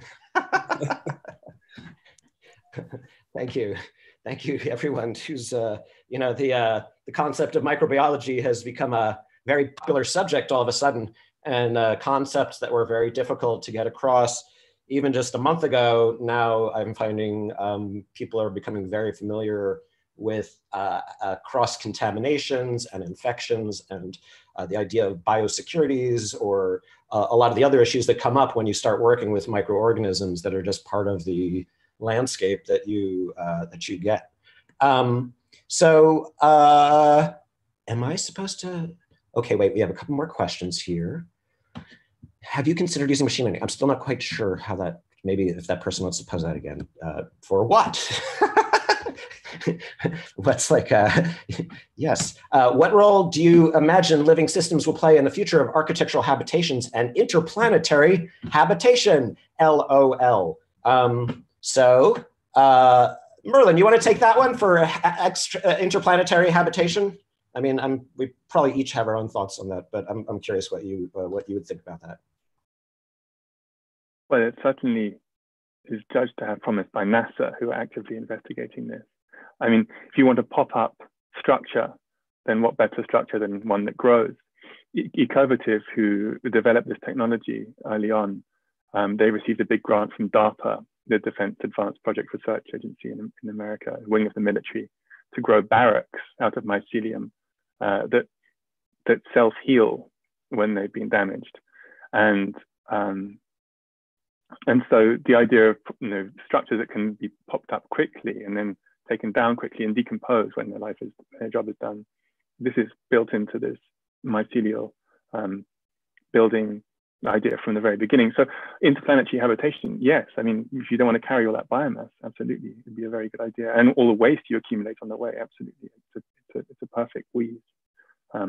Thank you. Thank you, everyone who's, you know, the concept of microbiology has become a very popular subject all of a sudden, and concepts that were very difficult to get across even just a month ago. Now I'm finding people are becoming very familiar with cross-contaminations and infections, and the idea of biosecurities, or a lot of the other issues that come up when you start working with microorganisms that are just part of the landscape that you get. Am I supposed to? Okay, wait, we have a couple more questions here. Have you considered using machine learning? I'm still not quite sure how that, maybe if that person wants to pose that again. For what? What's like, yes. What role do you imagine living systems will play in the future of architectural habitations and interplanetary habitation? LOL. Merlin, you want to take that one for interplanetary habitation? I mean, we probably each have our own thoughts on that, but I'm curious what you would think about that. Well, it certainly is judged to have promise by NASA, who are actively investigating this. I mean, if you want a pop-up structure, then what better structure than one that grows? Ecovative, who developed this technology early on, they received a big grant from DARPA, the Defense Advanced Project Research Agency in America, a wing of the military, to grow barracks out of mycelium that cells heal when they've been damaged. And so the idea of, you know, structures that can be popped up quickly and then taken down quickly and decompose when their job is done, this is built into this mycelial building idea from the very beginning. So interplanetary habitation, yes. I mean, if you don't want to carry all that biomass, absolutely, it'd be a very good idea. And all the waste you accumulate on the way, absolutely, it's a perfect weave. I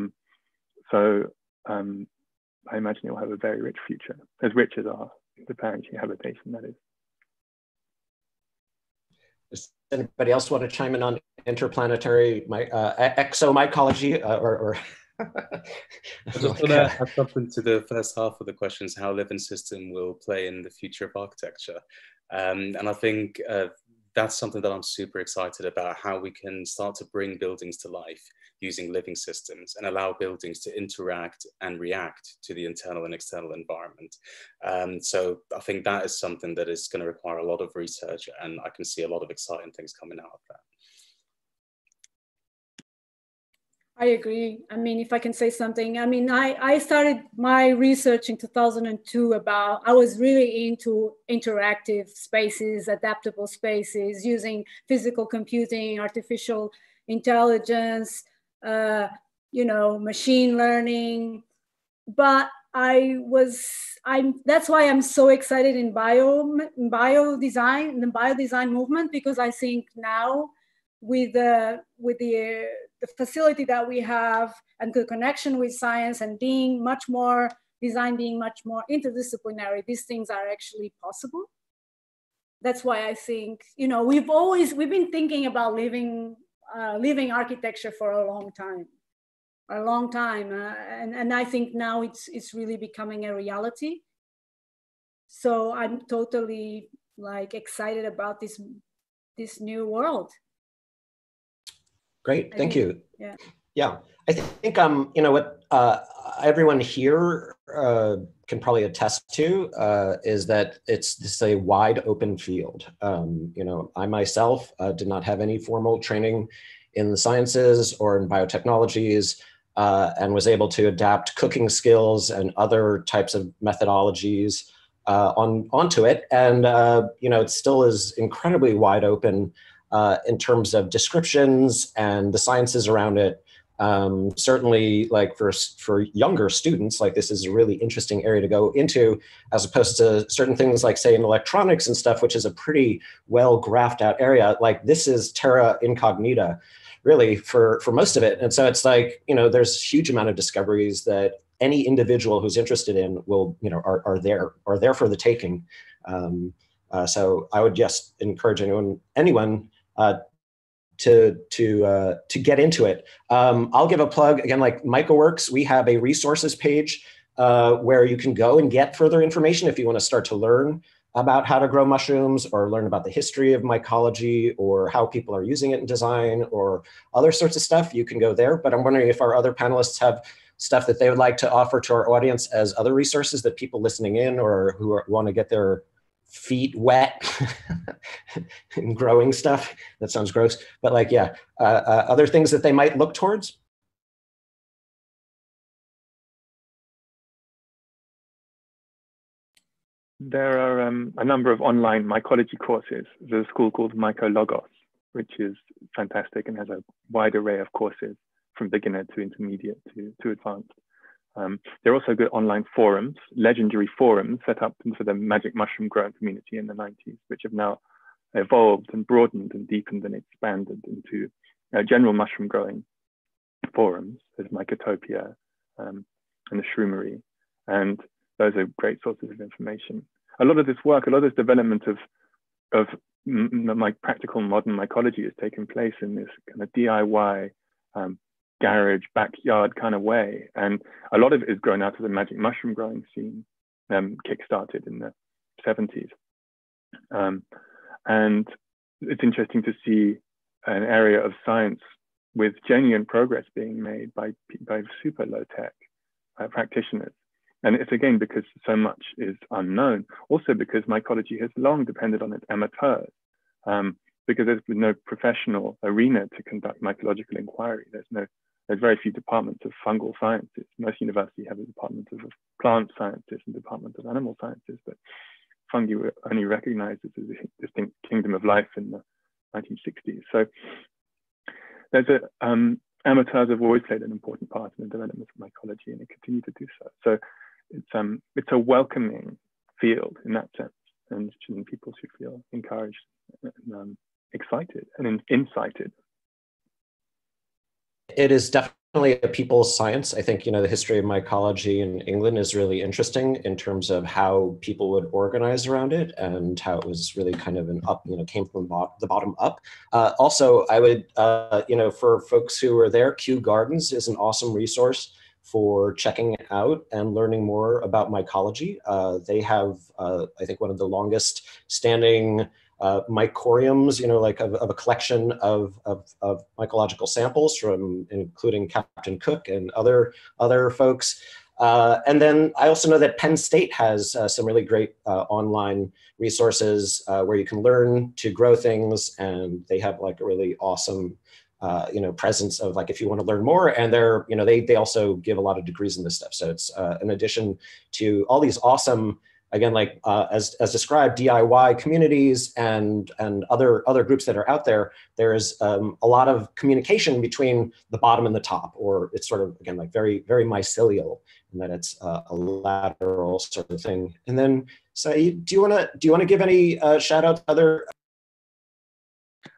imagine it will have a very rich future, as rich as our interplanetary habitation, that is. Does anybody else want to chime in on interplanetary exomycology or I just want to add something to the first half of the questions, how living system will play in the future of architecture. And I think that's something that I'm super excited about, how we can start to bring buildings to life using living systems and allow buildings to interact and react to the internal and external environment. So I think that is something that is going to require a lot of research, and I can see a lot of exciting things coming out of that. I agree. I mean, if I can say something, I mean, I started my research in 2002 about, I was really into interactive spaces, adaptable spaces, using physical computing, artificial intelligence, you know, machine learning. But that's why I'm so excited in biodesign, the biodesign movement, because I think now with the facility that we have and the connection with science and being much more design, being much more interdisciplinary, these things are actually possible. That's why I think, you know, we've been thinking about living architecture for a long time. And I think now it's really becoming a reality. So I'm totally like excited about this new world. Great, thank you. Yeah. Yeah, I think you know what everyone here can probably attest to is that it's this a wide open field. You know, I myself did not have any formal training in the sciences or in biotechnologies, and was able to adapt cooking skills and other types of methodologies onto it. And you know, it still is incredibly wide open in terms of descriptions and the sciences around it. Certainly, like for younger students, like this is a really interesting area to go into, as opposed to certain things like, say, in electronics and stuff, which is a pretty well graphed out area. Like this is terra incognita, really, for most of it. And so it's like, you know, there's a huge amount of discoveries that any individual who's interested in will, you know, are there for the taking. So I would just encourage anyone to get into it. I'll give a plug again, like MycoWorks. We have a resources page where you can go and get further information if you want to start to learn about how to grow mushrooms or learn about the history of mycology or how people are using it in design or other sorts of stuff. You can go there. But I'm wondering if our other panelists have stuff that they would like to offer to our audience as other resources that people listening in or who want to get their feet wet and growing stuff. That sounds gross, but like, yeah, other things that they might look towards. There are a number of online mycology courses. There's a school called Mycologos, which is fantastic and has a wide array of courses from beginner to intermediate to advanced. There are also good online forums, legendary forums set up for the magic mushroom growing community in the 90s, which have now evolved and broadened and deepened and expanded into general mushroom growing forums. There's Mycotopia and the Shroomery, and those are great sources of information. A lot of this work, a lot of this development of my practical modern mycology has taken place in this kind of DIY garage, backyard kind of way. And a lot of it is grown out of the magic mushroom growing scene, kick-started in the 70s. And it's interesting to see an area of science with genuine progress being made by super low-tech practitioners. And it's again because so much is unknown. Also because mycology has long depended on its amateurs, because there's no professional arena to conduct mycological inquiry. There's very few departments of fungal sciences. Most universities have a department of plant sciences and department of animal sciences, but fungi were only recognized as a distinct kingdom of life in the 1960s. So there's amateurs have always played an important part in the development of mycology, and they continue to do so. So it's a welcoming field in that sense, and people should feel encouraged and excited and incited. It is definitely a people's science. I think, you know, the history of mycology in England is really interesting in terms of how people would organize around it and how it was really kind of an up, you know, came from the bottom up. Also, I would, you know, for folks who are there, Kew Gardens is an awesome resource for checking out and learning more about mycology. They have, I think, one of the longest standing mycoriums, you know, like of a collection of mycological samples from including Captain Cook and other folks. And then I also know that Penn State has some really great online resources where you can learn to grow things, and they have like a really awesome you know, presence of like, if you want to learn more, and they're, you know, they also give a lot of degrees in this stuff. So it's in addition to all these awesome, again, like as described, DIY communities and other groups that are out there, there's a lot of communication between the bottom and the top, or it's sort of, again, like very, very mycelial in that it's a lateral sort of thing. And then, so do you want to give any shout out to other?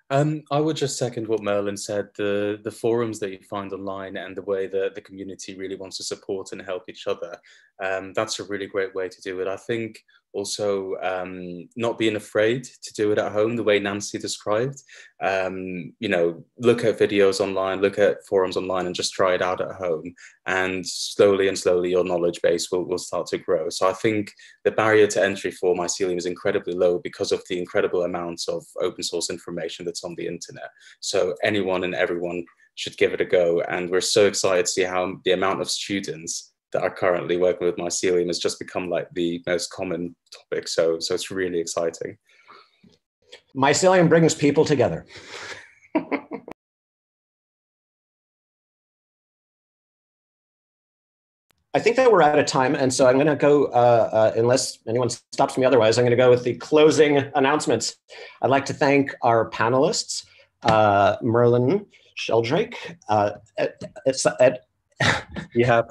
I would just second what Merlin said. The forums that you find online and the way that the community really wants to support and help each other, that's a really great way to do it. I think also not being afraid to do it at home, the way Nancy described. You know, look at videos online, look at forums online, and just try it out at home. And slowly your knowledge base will start to grow. So I think the barrier to entry for Mycelium is incredibly low because of the incredible amounts of open source information that's on the internet. So anyone and everyone should give it a go. And we're so excited to see how the amount of students that are currently working with mycelium has just become like the most common topic. So it's really exciting. Mycelium brings people together. I think that we're out of time, and so I'm going to go, unless anyone stops me otherwise, I'm going to go with the closing announcements. I'd like to thank our panelists, Merlin Sheldrake, Saeed, I'm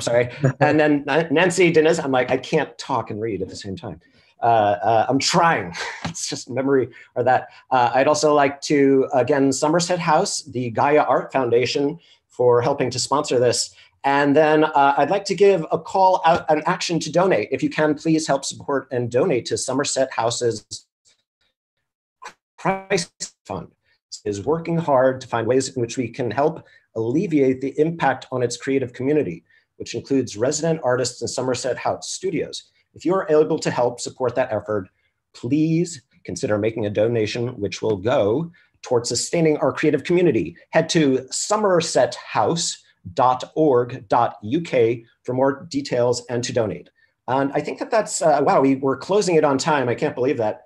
sorry, and then Nancy Diniz. I'm like, I can't talk and read at the same time. I'm trying. It's just memory or that. I'd also like to, again, Somerset House, the Gaia Art Foundation, for helping to sponsor this. And then I'd like to give a call out, an action to donate. If you can, please help support and donate to Somerset House's Crisis Fund. It is working hard to find ways in which we can help alleviate the impact on its creative community, which includes resident artists and Somerset House studios. If you are able to help support that effort, please consider making a donation, which will go towards sustaining our creative community. Head to somersethouse.org.uk for more details and to donate. And I think that that's, wow, we're closing it on time. I can't believe that.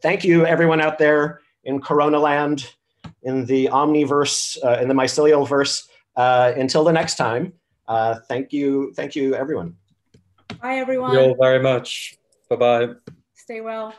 Thank you, everyone out there in Corona land, in the Omniverse, in the mycelial verse. Until the next time, thank you, everyone. Bye, everyone. Thank you all very much. Bye-bye. Stay well.